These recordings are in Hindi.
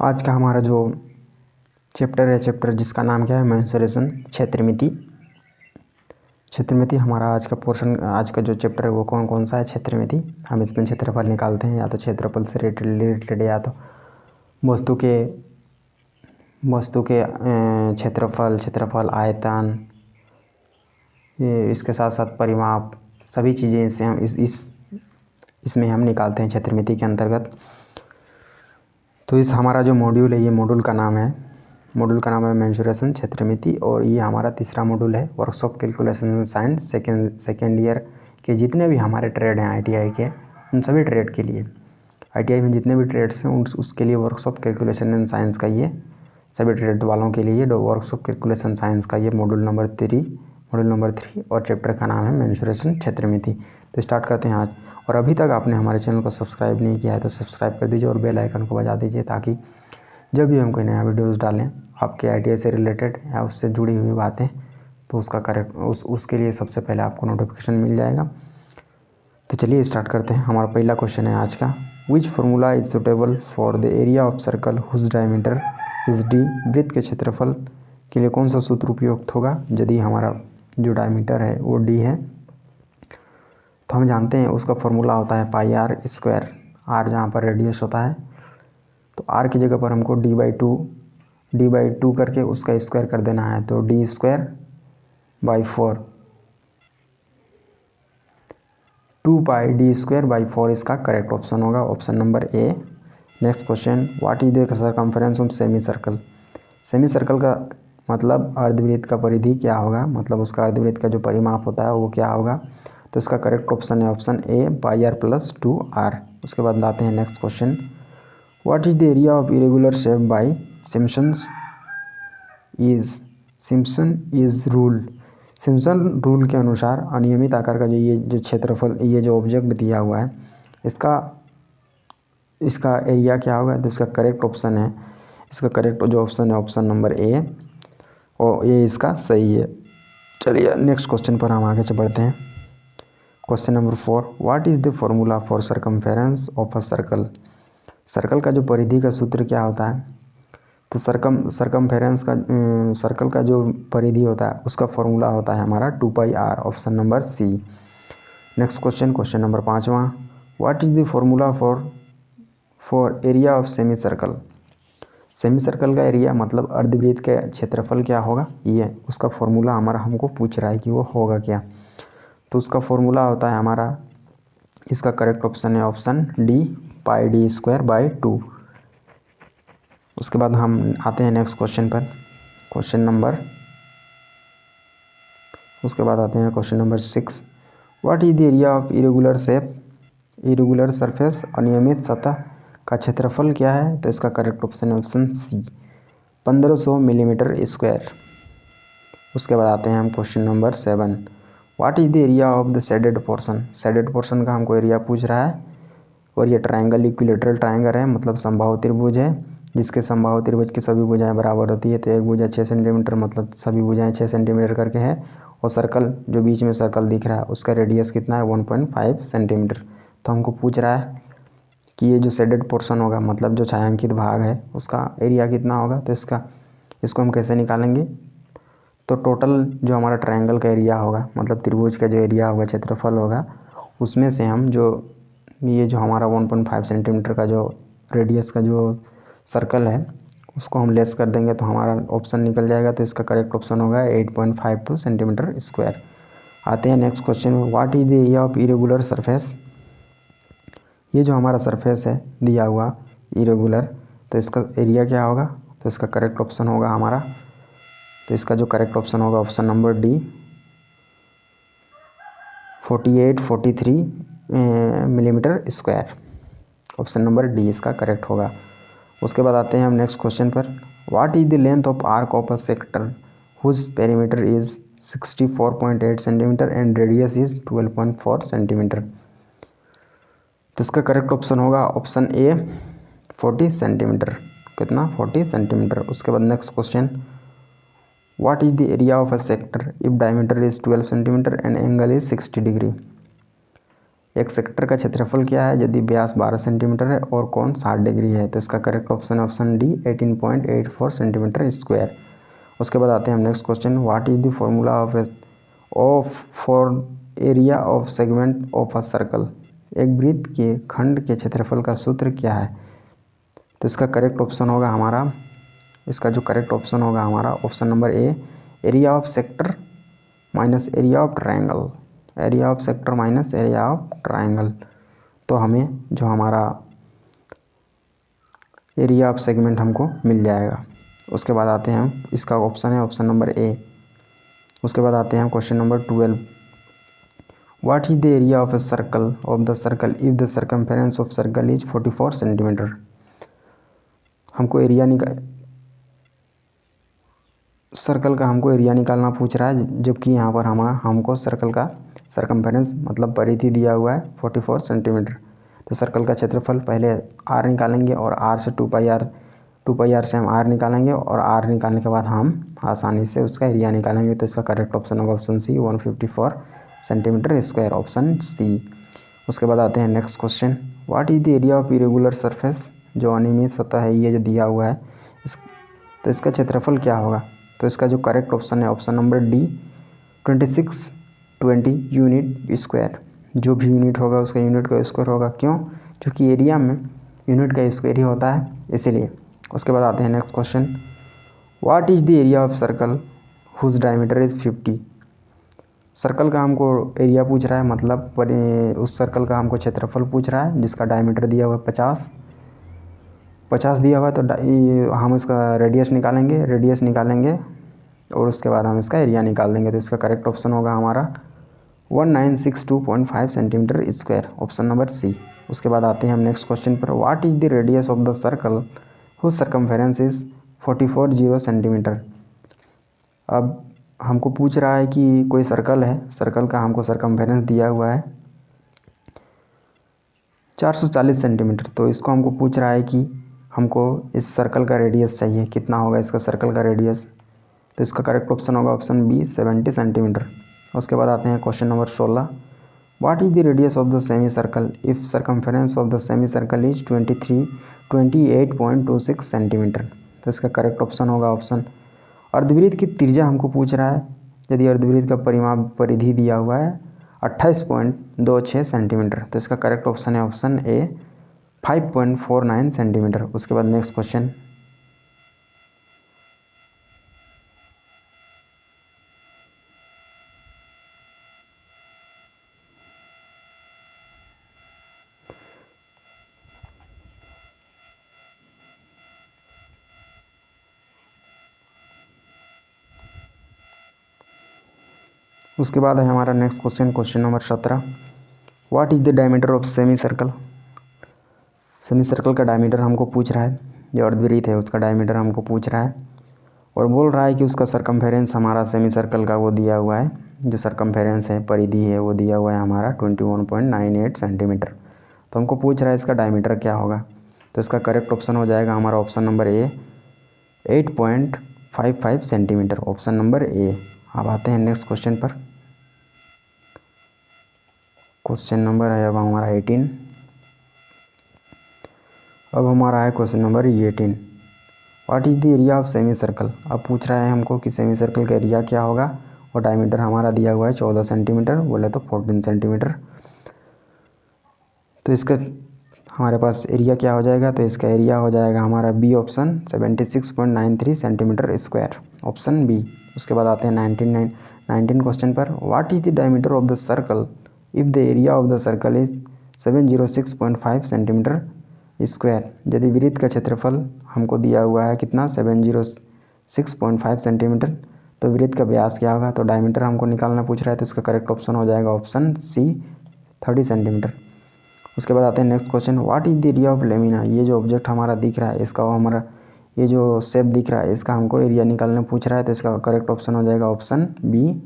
आज का हमारा जो चैप्टर जिसका नाम क्या है, मेंसुरेशन, क्षेत्रमिति। क्षेत्रमिति हमारा आज का पोर्शन, आज का जो चैप्टर है वो कौन सा है, क्षेत्रमिति। हम इसमें क्षेत्रफल निकालते हैं, या तो क्षेत्रफल से रिलेटेड या तो वस्तु के क्षेत्रफल, आयतन, इसके साथ साथ परिमाप, सभी चीज़ें इससे हम इसमें हम निकालते हैं क्षेत्रमिति के अंतर्गत। तो इस हमारा जो मॉड्यूल है, ये मॉड्यूल का नाम है मेंसुरेशन, क्षेत्रमिति। और ये हमारा तीसरा मॉड्यूल है workshop calculation science second year के जितने भी हमारे ट्रेड हैं आईटीआई के, उन सभी ट्रेड के लिए, आईटीआई में जितने भी ट्रेड्स हैं उसके लिए वर्कशॉप कैलकुलेशन एंड साइंस का ये, सभी ट्रेड वालों के लिए वर्कशॉप कैलकुलेशन साइंस का ये मॉड्यूल नंबर 3 और चैप्टर का नाम है मेंसुरेशन, क्षेत्रमिति। तो स्टार्ट करते हैं आज। और अभी तक आपने हमारे चैनल को सब्सक्राइब नहीं किया है तो सब्सक्राइब कर दीजिए और बेल आइकन को बजा दीजिए, ताकि जब भी हम कोई नया वीडियोस डालें आपके आईटीआई से रिलेटेड या उससे जुड़ी हुई बातें, तो उसके लिए सबसे पहले आपको नोटिफिकेशन मिल जाएगा। तो चलिए स्टार्ट करते हैं। हमारा पहला क्वेश्चन है आज का, which formula is suitable for the area of circle whose diameter is D. वृत्त के क्षेत्रफल के लिए कौन सा सूत्र उपयुक्त होगा यदि हमारा जो डायमीटर है वो डी है। तो हम जानते हैं उसका फॉर्मूला होता है पाई आर स्क्वायर, आर जहाँ पर रेडियस होता है, तो आर की जगह पर हमको डी बाई टू करके उसका स्क्वायर कर देना है, तो D square by 4, 2 pi D square by 4 इसका करेक्ट ऑप्शन होगा, option number A. Next question, what is the circumference of semi circle. Semi circle का मतलब अर्धवृत्त का परिधि क्या होगा, मतलब उसका अर्धवृत्त का जो परिमाप होता है वो क्या होगा। तो इसका करेक्ट ऑप्शन है option A, pi r plus 2r। उसके बाद आते हैं next question, what is the area of irregular shape by Simpson is rule. Simpson rule के अनुसार अनियमित आकार का जो क्षेत्रफल, ये जो ऑब्जेक्ट दिया हुआ है, इसका एरिया क्या होगा। तो इसका करेक्ट ऑप्शन है, इसका करेक्ट जो ऑप्शन है ऑप्शन नंबर ए, और ये इसका सही है। चलिए नेक्स्ट क्वेश्चन पर हम आगे बढ़ते हैं। Question number 4, what is the formula for circumference of a circle. Circle का जो परिधि का सूत्र क्या होता है। तो सर्कमफेरेंस का सर्कल का जो परिधि होता है उसका फॉर्मूला होता है हमारा 2 pi r, option number C. Next question number 5वां, what is the formula for area of semi circle. Semi circle का एरिया मतलब अर्धवृत्त के क्षेत्रफल क्या होगा, ये उसका फॉर्मूला हमारा हमको पूछ रहा है कि वो होगा क्या। तो उसका फॉर्मूला होता है हमारा, इसका करेक्ट ऑप्शन है option D, pi D square by 2। उसके बाद हम आते हैं नेक्स्ट क्वेश्चन पर, उसके बाद आते हैं question number 6, what is the area of irregular surface. अनियमित सतह का क्षेत्रफल क्या है। तो इसका करेक्ट ऑप्शन है ऑप्शन सी, 1500 मिलीमीटर स्क्वायर। उसके बाद आते हैं हम question number 7, what is the area of the shaded portion. Shaded portion का हमको एरिया पूछ रहा है, और ये ट्रायंगल इक्विलेटरल ट्रायंगल है, मतलब समबाहु त्रिभुज है, जिसके समबाहु त्रिभुज की सभी भुजाएं बराबर होती है। तो एक भुजा 6 सेंटीमीटर, मतलब सभी भुजाएं 6 सेंटीमीटर करके है, और सर्कल जो बीच में सर्कल दिख रहा है उसका रेडियस कितना है, 1.5 सेंटीमीटर। तो हमको पूछ रहा है कि ये जो शेडेड पोर्शन होगा, मतलब जो छायांकित भाग है, उसका एरिया कितना होगा। तो इसको हम कैसे निकालेंगे। तो टोटल जो हमारा ट्रायंगल का एरिया होगा, मतलब त्रिभुज का जो एरिया होगा, क्षेत्रफल होगा, उसमें से हम ये जो हमारा 1.5 सेंटीमीटर का जो रेडियस का जो सर्कल है उसको हम लेस कर देंगे, तो हमारा ऑप्शन निकल जाएगा। तो इसका करेक्ट ऑप्शन होगा 8.52 सेंटीमीटर स्क्वायर। आते हैं नेक्स्ट क्वेश्चन में, what is the area of irregular surface. ये जो हमारा सरफेस है दिया हुआ इरेगुलर, तो इसका एरिया क्या होगा। तो इसका करेक्ट ऑप्शन होगा हमारा, तो इसका जो करेक्ट ऑप्शन होगा option number D, 43 millimetre square, option number D इसका करेक्ट होगा। उसके बाद आते हैं हम नेक्स्ट क्वेश्चन पर, what is the length of arc of a sector whose perimeter is 64.8 centimetre and radius is 12.4 centimetre. तो इसका करेक्ट ऑप्शन होगा ऑप्शन ए, 40 सेंटीमीटर। कितना, 40 सेंटीमीटर। उसके बाद next question, what is the area of a sector if diameter is 12 centimetre and angle is 60 degree. एक सेक्टर का क्षेत्रफल क्या है यदि व्यास 12 सेंटीमीटर है और कोण 60 डिग्री है? तो इसका करेक्ट ऑप्शन है ऑप्शन डी 18.84 सेंटीमीटर स्क्वायर। उसके बाद आते हैं हम next question, what is the formula of for area of segment of a circle? एक वृत्त के खंड के क्षेत्रफल का सूत्र क्या है? तो इसका करेक्ट ऑप्शन होगा हमारा, इसका जो करेक्ट ऑप्शन होगा हमारा option number A, area of sector minus area of triangle, area of sector minus area of triangle. तो हमें जो हमारा एरिया ऑफ सेगमेंट हमको मिल जाएगा। उसके बाद आते हैं हम, इसका ऑप्शन है ऑप्शन नंबर ए। उसके बाद आते हैं हम question number 12, what is the area of the circle if the circumference of circle is 44 centimetre? हमको एरिया सर्कल का हमको एरिया निकालना पूछ रहा है, जबकि यहाँ पर हमको सर्कल का सर्कमफेरेंस मतलब परिधि दिया हुआ है 44 सेंटीमीटर। तो सर्कल का क्षेत्रफल पहले आर निकालेंगे और आर से 2 पाई आर से हम आर निकालेंगे और आर निकालने के बाद हम आसानी से उसका एरिया निकालेंगे। तो इसका करेक्ट ऑप्शन होगा option C 154 centimetre square, option C. उसके बाद आते हैं next question, what is the area of irregular surface? जो अनियमित सतह है ये जो दिया हुआ है तो इसका क्षेत्रफल क्या होगा? तो इसका जो करेक्ट ऑप्शन है option number D 2620 unit square. जो भी यूनिट होगा उसका यूनिट का स्क्वायर होगा, क्यों? क्योंकि एरिया में यूनिट का स्क्वायर ही होता है, इसीलिए। उसके बाद आते हैं next question, what is the area of circle whose diameter is 50? Circle का हमको एरिया पूछ रहा है, मतलब उस सर्कल का हमको क्षेत्रफल पूछ रहा है जिसका डायमीटर दिया हुआ है 50 दिया हुआ है। तो हम इसका रेडियस निकालेंगे और उसके बाद हम इसका एरिया निकाल देंगे। तो इसका करेक्ट ऑप्शन होगा हमारा 1962.5 centimetre square, option number C. उसके बाद आते हैं हम नेक्स्ट क्वेश्चन पर, what is the radius of the circle whose circumference is 440 centimetre? अब हमको पूछ रहा है कि कोई सर्कल है, सर्कल का हमको सर्कमफेरेंस दिया हुआ है 440 सेंटीमीटर। तो इसको हमको पूछ रहा है कि हमको इस सर्कल का रेडियस चाहिए, कितना होगा इसका सर्कल का रेडियस? तो इसका करेक्ट ऑप्शन होगा ऑप्शन बी 70 सेंटीमीटर। उसके बाद आते हैं question number 16, what is the radius of the semi circle if circumference of the semi circle is 28.26 centimetre? तो इसका करेक्ट ऑप्शन होगा ऑप्शन, अर्धवृत्त की त्रिज्या हमको पूछ रहा है यदि अर्धवृत्त का परिधि दिया हुआ है 28.26 सेंटीमीटर। तो इसका करेक्ट ऑप्शन है ऑप्शन ए 5.49 सेंटीमीटर। उसके बाद नेक्स्ट क्वेश्चन, उसके बाद है हमारा next question, question number 17, what is the diameter of semi circle? Semi circle का डायमीटर हमको पूछ रहा है, जो अर्धवृत्त है उसका डायमीटर हमको पूछ रहा है और बोल रहा है कि उसका सर्कमफेरेंस हमारा सेमी सर्कल का वो दिया हुआ है, जो सर्कमफेरेंस है परिधि है वो दिया हुआ है हमारा 21.98 सेंटीमीटर। तो हमको पूछ रहा है इसका डायमीटर क्या होगा? तो इसका करेक्ट ऑप्शन हो जाएगा हमारा ऑप्शन नंबर ए 8.55 सेंटीमीटर, ऑप्शन नंबर ए। अब आते हैं नेक्स्ट क्वेश्चन पर, क्वेश्चन नंबर है अब हमारा 18। अब हमारा है question number 18, what is the area of semi circle? अब पूछ रहा है हमको कि सेमी सर्कल का एरिया क्या होगा और डायमीटर हमारा दिया हुआ है 14 सेंटीमीटर, बोले तो 14 सेंटीमीटर। तो इसका हमारे पास एरिया क्या हो जाएगा? तो इसका एरिया हो जाएगा हमारा B option 76.93 centimetre square, option B. उसके बाद आते हैं 19 क्वेश्चन पर, what is the diameter of the circle if the area of the circle is 706.5 centimetre square? यदि वृत्त का क्षेत्रफल हमको दिया हुआ है कितना 706.5 सेंटीमीटर, तो वृत्त का व्यास क्या होगा? तो डायमीटर हमको निकालना पूछ रहा है, तो इसका करेक्ट ऑप्शन हो जाएगा ऑप्शन सी 30 सेंटीमीटर। उसके बाद आते हैं next question, what is the area of lamina? ये जो ऑब्जेक्ट हमारा दिख रहा है इसका हमारा ये जो शेप दिख रहा है इसका हमको एरिया निकालना पूछ रहा है, तो इसका करेक्ट ऑप्शन हो जाएगा ऑप्शन बी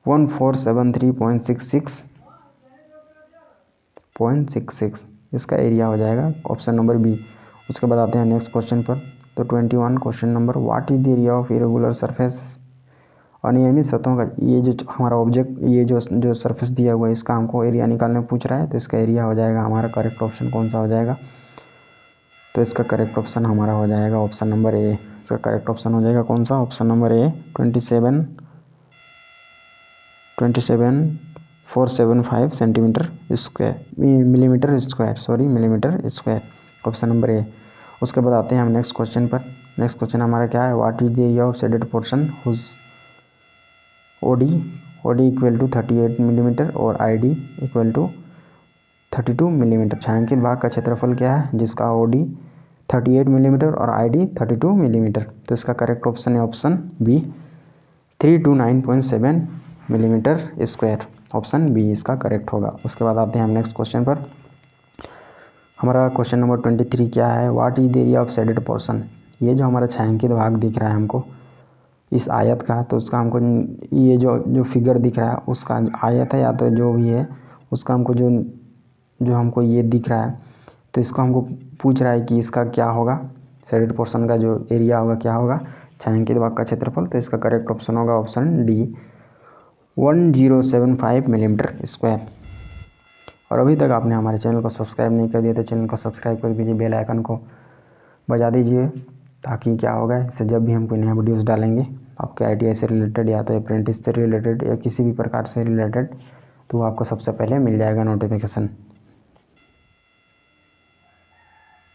1473.66 इसका एरिया हो जाएगा, ऑप्शन नंबर बी। उसके बाद आते हैं नेक्स्ट क्वेश्चन पर, तो 21 question number, what is the area of irregular surface अनियमित सतहों का ये जो हमारा ऑब्जेक्ट ये जो सरफेस दिया हुआ है इसका हमको एरिया निकालने पूछ रहा है, तो इसका एरिया हो जाएगा हमारा करेक्ट ऑप्शन कौन सा हो जाएगा, तो इसका करेक्ट ऑप्शन हमारा हो जाएगा ऑप्शन नंबर ए। इसका करेक्ट ऑप्शन हो जाएगा कौन सा, option number A 27,475 centimetre square millimetre square, option number A. उसके बाद आते हैं हम नेक्स्ट क्वेश्चन पर। नेक्स्ट क्वेश्चन हमारा क्या है, what is the area of shaded portion whose OD equal to 38 millimetre और आईडी इक्वल टू 32 मिलीमीटर। छायांकित भाग का क्षेत्रफल क्या है जिसका ओडी 38 मिलीमीटर और आईडी 32 मिलीमीटर, तो इसका करेक्ट ऑप्शन है option B 329.7 millimetre square, option B इसका करेक्ट होगा। उसके बाद आते हैं हम नेक्स्ट क्वेश्चन पर। हमारा क्वेश्चन नंबर 23 क्या है, what is the area of shaded portion. ये जो हमारा छायांकित भाग दिख रहा है हमको इस आयत का, तो उसका हमको ये जो फिगर दिख रहा है उसका आयत है या तो जो भी है उसका हमको जो हमको ये दिख रहा है, तो इसको हमको पूछ रहा है कि इसका क्या होगा, शेडेड पोर्शन का जो एरिया होगा क्या होगा, छायांकित भाग का क्षेत्रफल, तो इसका करेक्ट ऑप्शन होगा ऑप्शन डी 1075 मिलीमीटर स्क्वायर। और अभी तक आपने हमारे चैनल को सब्सक्राइब नहीं कर दिया तो चैनल को सब्सक्राइब कर दीजिए, बेल आइकन को बजा दीजिए, ताकि क्या होगा इससे जब भी हम कोई नया वीडियोस डालेंगे आपके ITI से रिलेटेड या तो अप्रेंटिस से रिलेटेड या किसी भी प्रकार से रिलेटेड, तो आपको सबसे पहले मिल जाएगा नोटिफिकेशन।